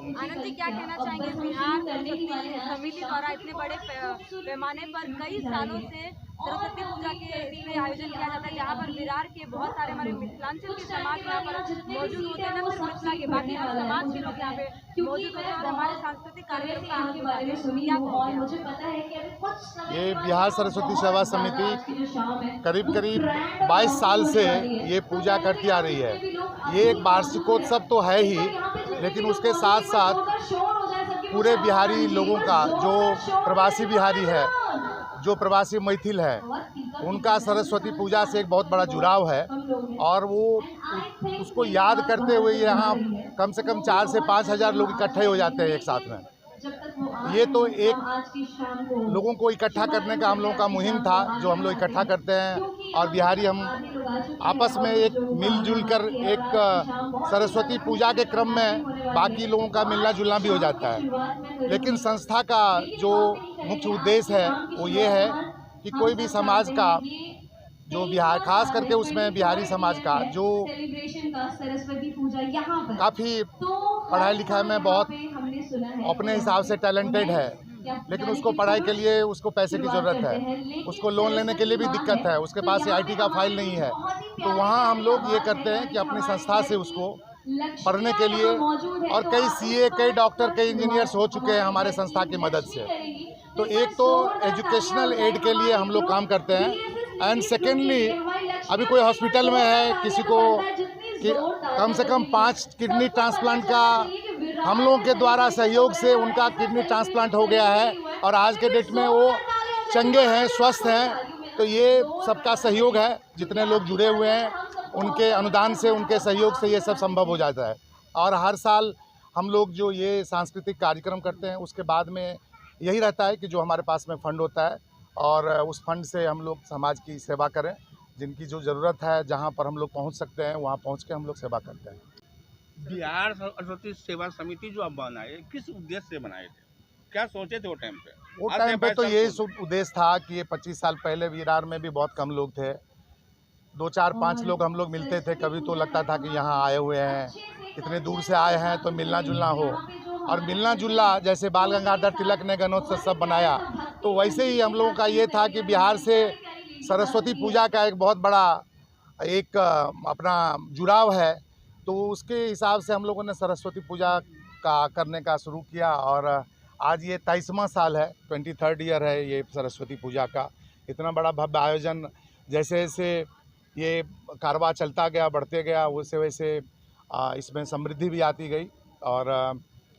आनंद जी, क्या कहना चाहेंगे? बिहार सरस्वती समिति द्वारा इतने बड़े पैमाने पर कई सालों से सरस्वती पूजा के इसमें आयोजन किया जाता है, जहाँ पर विरार के बहुत सारे हमारे मिथिलांचल के समाज यहाँ पर मौजूद होते हैं, न सिर्फ मिथिला के, बाकी हर समाज के लोग यहाँ पे मौजूद होते हैं और हमारे सांस्कृतिक कार्यक्रम का आनंद उठाते हैं। क्या ये बिहार सरस्वती सेवा समिति करीब करीब 22 साल से ये पूजा करती आ रही है। ये एक वार्षिकोत्सव तो है ही, लेकिन उसके साथ साथ पूरे बिहारी लोगों का, जो प्रवासी बिहारी है, जो प्रवासी मैथिल है, उनका सरस्वती पूजा से एक बहुत बड़ा जुड़ाव है। और वो उसको याद करते हुए यहाँ कम से कम 4 से 5 हज़ार लोग इकट्ठे हो जाते हैं एक साथ में। ये तो एक लोगों को इकट्ठा करने का हम लोगों का मुहिम था, जो हम लोग इकट्ठा करते हैं। और बिहारी हम आपस में एक मिलजुल कर एक सरस्वती पूजा के क्रम में बाकी लोगों का मिलना जुलना भी हो जाता है। लेकिन संस्था का जो मुख्य उद्देश्य है वो ये है कि कोई भी समाज का, जो बिहार, खास करके उसमें बिहारी समाज का, जो काफ़ी पढ़ाई लिखाई में बहुत अपने हिसाब से टैलेंटेड है, लेकिन उसको पढ़ाई के लिए उसको पैसे की ज़रूरत है, उसको लोन लेने के लिए भी दिक्कत है, उसके पास आईटी का फाइल नहीं है, तो वहाँ हम लोग ये करते हैं कि अपनी संस्था से उसको पढ़ने के लिए, और कई सीए, कई डॉक्टर, कई इंजीनियर्स हो चुके हैं हमारे संस्था की मदद से। तो एक तो एजुकेशनल एड के लिए हम लोग काम करते हैं, एंड सेकेंडली अभी कोई हॉस्पिटल में है, किसी को कम से कम 5 किडनी ट्रांसप्लांट का हम लोगों के द्वारा सहयोग से उनका किडनी ट्रांसप्लांट हो गया है और आज के डेट में वो चंगे हैं, स्वस्थ हैं। तो ये सबका सहयोग है, जितने लोग जुड़े हुए हैं उनके अनुदान से, उनके सहयोग से ये सब संभव हो जाता है। और हर साल हम लोग जो ये सांस्कृतिक कार्यक्रम करते हैं, उसके बाद में यही रहता है कि जो हमारे पास में फंड होता है और उस फंड से हम लोग समाज की सेवा करें, जिनकी जो ज़रूरत है, जहाँ पर हम लोग पहुँच सकते हैं वहाँ पहुँच के हम लोग सेवा करते हैं। बिहार सरस्वती सेवा समिति जो आप बनाए, किस उद्देश्य से बनाए थे? क्या सोचे थे वो टाइम पे? वो टाइम पे तो यही उद्देश्य था कि ये 25 साल पहले विरार में भी बहुत कम लोग थे, 2, 4, 5 लोग हम लोग मिलते थे। कभी तो लगता था कि यहाँ आए हुए हैं, इतने दूर से आए हैं, तो मिलना जुलना हो। और मिलना जुलना जैसे बाल गंगाधर तिलक ने गणोत्सव सब बनाया, तो वैसे ही हम लोगों का ये था कि बिहार से सरस्वती पूजा का एक बहुत बड़ा एक अपना जुड़ाव है। तो उसके हिसाब से हम लोगों ने सरस्वती पूजा का करने का शुरू किया और आज ये 23वां साल है, 23rd ईयर है ये सरस्वती पूजा का। इतना बड़ा भव्य आयोजन, जैसे जैसे ये कारवां चलता गया, बढ़ते गया, वैसे वैसे इसमें समृद्धि भी आती गई। और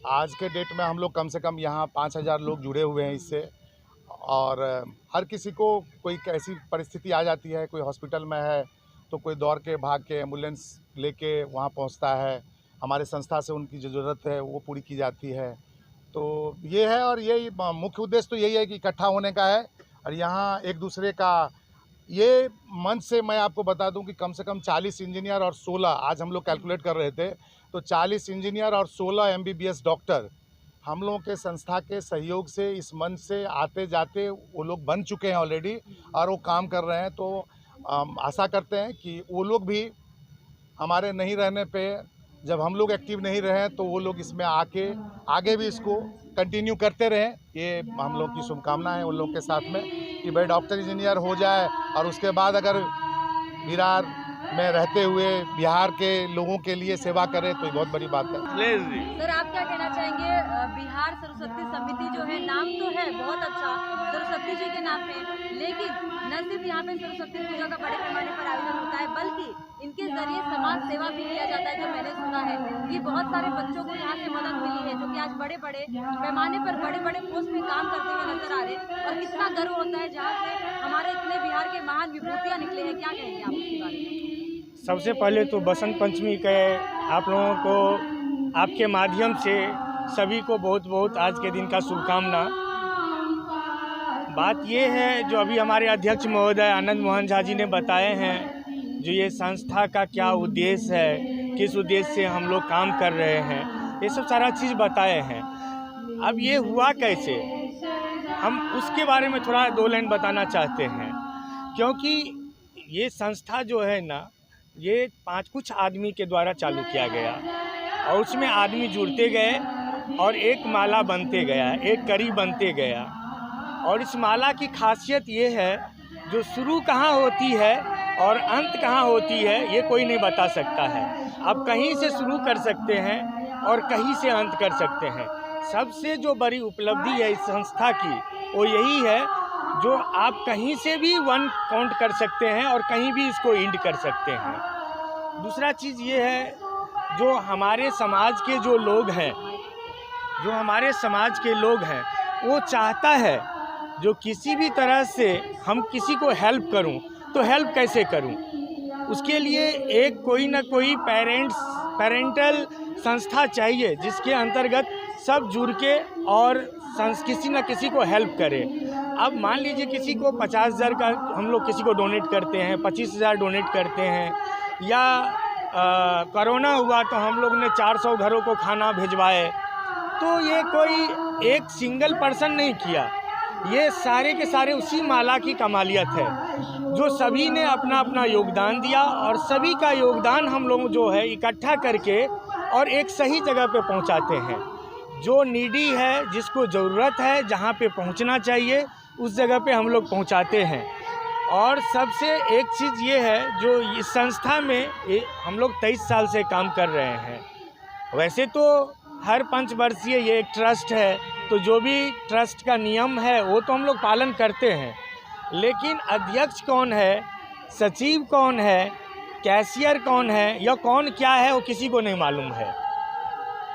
आज के डेट में हम लोग कम से कम यहाँ 5,000 लोग जुड़े हुए हैं इससे। और हर किसी को कोई ऐसी परिस्थिति आ जाती है, कोई हॉस्पिटल में है तो कोई दौड़ के भाग के एम्बुलेंस लेके वहाँ पहुँचता है। हमारे संस्था से उनकी जो ज़रूरत है वो पूरी की जाती है। तो ये है, और यही मुख्य उद्देश्य तो यही है कि इकट्ठा होने का है और यहाँ एक दूसरे का ये मंच से मैं आपको बता दूं कि कम से कम 40 इंजीनियर और 16, आज हम लोग कैलकुलेट कर रहे थे, तो 40 इंजीनियर और 16 MBBS डॉक्टर हम लोगों के संस्था के सहयोग से इस मंच से आते जाते वो लोग बन चुके हैं ऑलरेडी और वो काम कर रहे हैं। तो आशा करते हैं कि वो लोग भी हमारे नहीं रहने पे, जब हम लोग एक्टिव नहीं रहे, तो वो लोग इसमें आके आगे भी इसको कंटिन्यू करते रहें। ये हम लोग की शुभकामना है उन लोग के साथ में कि भाई डॉक्टर इंजीनियर हो जाए और उसके बाद अगर विरार में रहते हुए बिहार के लोगों के लिए सेवा करे तो ये बहुत बड़ी बात है। सर, आप क्या कहना चाहेंगे? बिहार सरस्वती समिति जो है, नाम तो है बहुत अच्छा सरस्वती जी के नाम पे, लेकिन न सिर्फ यहाँ पे सरस्वती पूजा का बड़े पैमाने पर आयोजन होता है, बल्कि इनके जरिए समाज सेवा भी किया जाता है। जो मैंने सुना है कि बहुत सारे बच्चों को यहाँ से मदद मिली है, जो कि आज बड़े बड़े पैमाने पर बड़े बड़े पोस्ट में काम करते हुए नजर आ रहे हैं, और कितना गर्व होता है जहाँ से हमारे इतने बिहार के महान विभूतियाँ निकले हैं। क्या कहेंगे आप इसके बारे में? सबसे पहले तो बसंत पंचमी के आप लोगों को, आपके माध्यम से सभी को बहुत बहुत आज के दिन का शुभकामना। बात ये है, जो अभी हमारे अध्यक्ष महोदय आनंद मोहन झा जी ने बताए हैं, जो ये संस्था का क्या उद्देश्य है, किस उद्देश्य से हम लोग काम कर रहे हैं, ये सब सारा चीज़ बताए हैं। अब ये हुआ कैसे, हम उसके बारे में थोड़ा 2 लाइन बताना चाहते हैं। क्योंकि ये संस्था जो है ना, ये 5 कुछ आदमी के द्वारा चालू किया गया और उसमें आदमी जुड़ते गए और एक माला बनते गया, एक कड़ी बनते गया। और इस माला की खासियत ये है, जो शुरू कहाँ होती है और अंत कहाँ होती है ये कोई नहीं बता सकता है। आप कहीं से शुरू कर सकते हैं और कहीं से अंत कर सकते हैं। सबसे जो बड़ी उपलब्धि है इस संस्था की वो यही है, जो आप कहीं से भी 1 काउंट कर सकते हैं और कहीं भी इसको एंड कर सकते हैं। दूसरा चीज़ ये है, जो हमारे समाज के जो लोग हैं, वो चाहता है जो किसी भी तरह से हम किसी को हेल्प करूं तो हेल्प कैसे करूं, उसके लिए एक कोई ना कोई पेरेंटल संस्था चाहिए जिसके अंतर्गत सब जुड़ के और किसी न किसी को हेल्प करे। अब मान लीजिए किसी को 50,000 का हम लोग किसी को डोनेट करते हैं, 25,000 डोनेट करते हैं, या कोरोना हुआ तो हम लोग ने 400 घरों को खाना भिजवाए। तो ये कोई एक सिंगल पर्सन नहीं किया, ये सारे के सारे उसी माला की कमालियत है, जो सभी ने अपना अपना योगदान दिया और सभी का योगदान हम लोग जो है इकट्ठा करके और एक सही जगह पे पहुंचाते हैं। जो नीडी है, जिसको ज़रूरत है, जहाँ पे पहुंचना चाहिए उस जगह पे हम लोग पहुंचाते हैं। और सबसे एक चीज़ ये है, जो इस संस्था में हम लोग 23 साल से काम कर रहे हैं। वैसे तो हर 5 वर्षीय ये एक ट्रस्ट है, तो जो भी ट्रस्ट का नियम है वो तो हम लोग पालन करते हैं, लेकिन अध्यक्ष कौन है, सचिव कौन है, कैशियर कौन है या कौन क्या है वो किसी को नहीं मालूम है।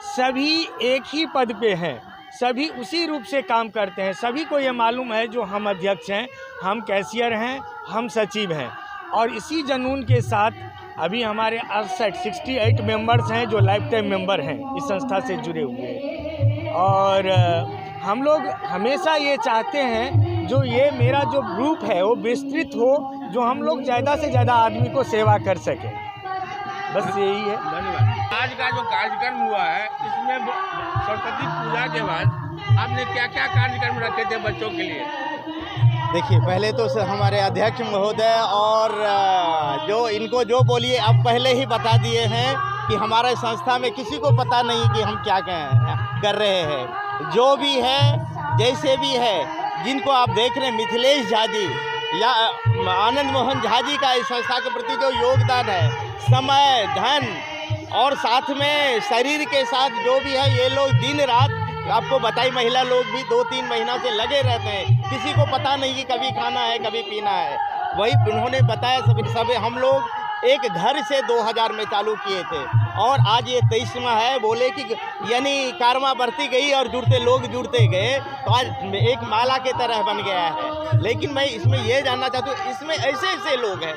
सभी एक ही पद पे हैं, सभी उसी रूप से काम करते हैं। सभी को ये मालूम है जो हम अध्यक्ष हैं, हम कैशियर हैं, हम सचिव हैं। और इसी जुनून के साथ अभी हमारे 68 मेंबर्स हैं जो लाइफ टाइम मेंबर हैं इस संस्था से जुड़े हुए। और हम लोग हमेशा ये चाहते हैं जो ये मेरा जो ग्रुप है वो विस्तृत हो, जो हम लोग ज़्यादा से ज़्यादा आदमी को सेवा कर सकें, बस यही है। धन्यवाद। आज का जो कार्यक्रम हुआ है, इसमें सरस्वती पूजा के बाद आपने क्या क्या कार्यक्रम रखे थे बच्चों के लिए? देखिए, पहले तो हमारे अध्यक्ष महोदय और जो इनको जो बोलिए आप पहले ही बता दिए हैं कि हमारे संस्था में किसी को पता नहीं कि हम क्या कर रहे हैं। जो भी है, जैसे भी है, जिनको आप देख रहे हैं, मिथिलेश झा जी या आनंद मोहन झा जी का इस संस्था के प्रति जो योगदान है, समय, धन और साथ में शरीर के साथ जो भी है, ये लोग दिन रात आपको बताई, महिला लोग भी 2-3 महीना से लगे रहते हैं। किसी को पता नहीं कि कभी खाना है कभी पीना है। वही उन्होंने बताया, सब हम लोग एक घर से 2000 में चालू किए थे और आज ये 23वां है। बोले कि यानी कारमा बढ़ती गई और जुड़ते लोग जुड़ते गए, तो आज एक माला के तरह बन गया है। लेकिन मैं इसमें ये जानना चाहता हूँ, इसमें ऐसे ऐसे लोग हैं,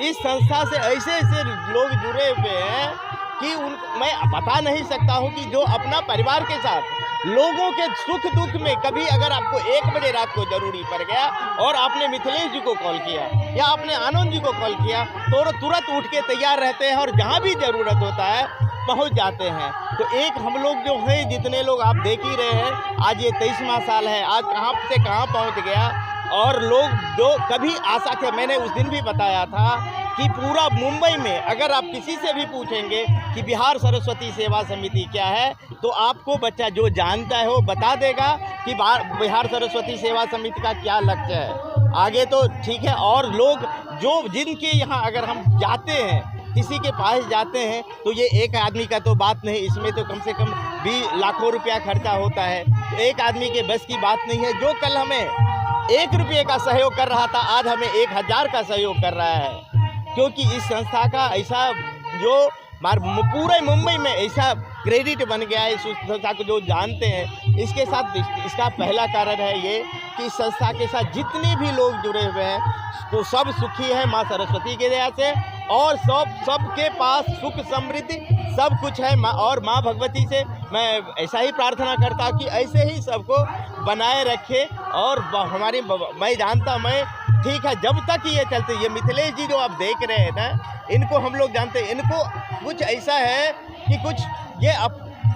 इस संस्था से ऐसे ऐसे लोग जुड़े हुए हैं कि मैं बता नहीं सकता हूँ कि जो अपना परिवार के साथ लोगों के सुख दुख में कभी अगर आपको 1 बजे रात को ज़रूरी पड़ गया और आपने मिथिलेश जी को कॉल किया या आपने आनंद जी को कॉल किया, तो तुरंत उठ के तैयार रहते हैं और जहाँ भी ज़रूरत होता है पहुँच जाते हैं। तो एक हम लोग जो हैं, जितने लोग आप देख ही रहे हैं, आज ये 23वां साल है, आज कहाँ से कहाँ पहुँच गया। और लोग जो कभी आशा थे, मैंने उस दिन भी बताया था कि पूरा मुंबई में अगर आप किसी से भी पूछेंगे कि बिहार सरस्वती सेवा समिति क्या है, तो आपको बच्चा जो जानता है वो बता देगा कि बिहार सरस्वती सेवा समिति का क्या लक्ष्य है। आगे तो ठीक है, और लोग जो जिनके यहाँ अगर हम जाते हैं, किसी के पास जाते हैं, तो ये एक आदमी का तो बात नहीं, इसमें तो कम से कम 20 लाखों रुपया खर्चा होता है। तो एक आदमी के बस की बात नहीं है। जो कल हमें 1 रुपये का सहयोग कर रहा था, आज हमें 1000 का सहयोग कर रहा है। क्योंकि इस संस्था का ऐसा जो पूरे मुंबई में ऐसा क्रेडिट बन गया है, इस संस्था को जो जानते हैं। इसके साथ इसका पहला कारण है ये कि इस संस्था के साथ जितने भी लोग जुड़े हुए हैं वो सब सुखी है माँ सरस्वती की दया से, और सबके पास सुख समृद्धि सब कुछ है। और माँ भगवती से मैं ऐसा ही प्रार्थना करता हूँ कि ऐसे ही सबको बनाए रखे। और हमारी मैं जानता, मैं ठीक है, जब तक ये चलते, ये मिथिलेश जी जो आप देख रहे हैं ना, इनको हम लोग जानते हैं। इनको कुछ ऐसा है कि कुछ ये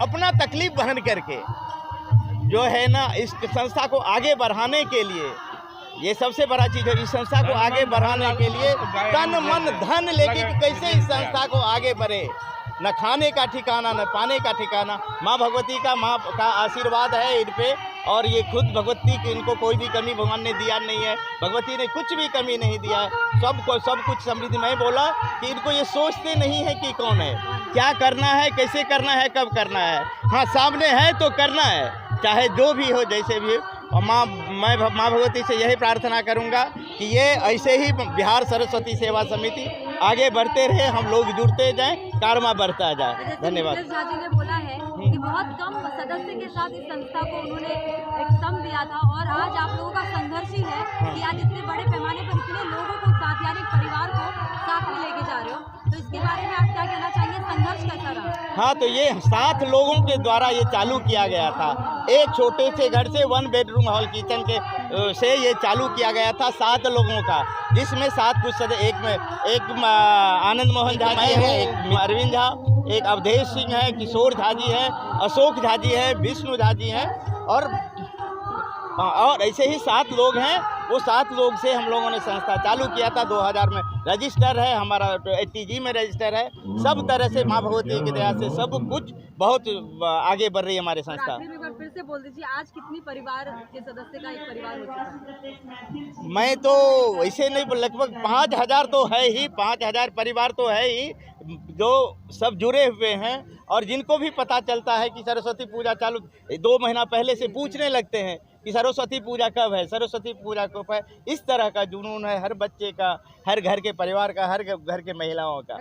अपना तकलीफ बहन करके जो है ना, इस संस्था को आगे बढ़ाने के लिए, ये सबसे बड़ा चीज़ है, इस संस्था को आगे बढ़ाने के लिए तन मन धन लेके कैसे इस संस्था को आगे बढ़े, न खाने का ठिकाना न पाने का ठिकाना। माँ भगवती का आशीर्वाद है इन पे, और ये खुद भगवती की इनको कोई भी कमी भगवान ने दिया नहीं है। भगवती ने कुछ भी कमी नहीं दिया है, सब कुछ समृद्धि। मैं बोला कि इनको ये सोचते नहीं है कि कौन है, क्या करना है, कैसे करना है, कब करना है। हाँ, सामने है तो करना है, चाहे जो भी हो, जैसे भी हो। और मैं माँ भगवती से यही प्रार्थना करूँगा कि ये ऐसे ही बिहार सरस्वती सेवा समिति आगे बढ़ते रहे, हम लोग जुड़ते जाएं, कारवा बढ़ता जाए। धन्यवाद। झा जी ने बोला है कि बहुत कम सदस्य के साथ इस संस्था को उन्होंने एक स्तंभ दिया था, और आज आप लोगों का संघर्ष ही है कि आज इतने बड़े पैमाने पर इतने लोगों को साथ, यानी परिवार को साथ में लेके जा रहे हो। तो इसके बारे में आप क्या कहना चाहेंगे, संघर्ष कैसा रहा? हाँ, तो ये 7 लोगों के द्वारा ये चालू किया गया था। एक छोटे से घर से 1 बेडरूम हॉल किचन के से ये चालू किया गया था 7 लोगों का, जिसमें 7 कुछ एक आनंद मोहन झा जी है, एक अरविंद झा, एक अवधेश सिंह है, किशोर झा जी है, अशोक झा जी है, विष्णु झा जी हैं, और ऐसे ही 7 लोग हैं। वो 7 लोग से हम लोगों ने संस्था चालू किया था। 2000 में रजिस्टर है हमारा, ATG में रजिस्टर है। सब तरह से माँ भगवती की दया से सब कुछ बहुत आगे बढ़ रही है हमारी संस्था। आखिर में एक बार फिर से बोल दीजिए, आज कितनी परिवार के सदस्य का एक परिवार हो चुका है? मैं तो ऐसे नहीं, लगभग 5000 तो है ही, 5000 परिवार तो है ही, जो सब जुड़े हुए हैं। और जिनको भी पता चलता है कि सरस्वती पूजा चालू, 2 महीना पहले से पूछने लगते हैं कि सरस्वती पूजा कब है, सरस्वती पूजा कब है। इस तरह का जुनून है हर बच्चे का, हर घर के परिवार का, हर घर के महिलाओं का।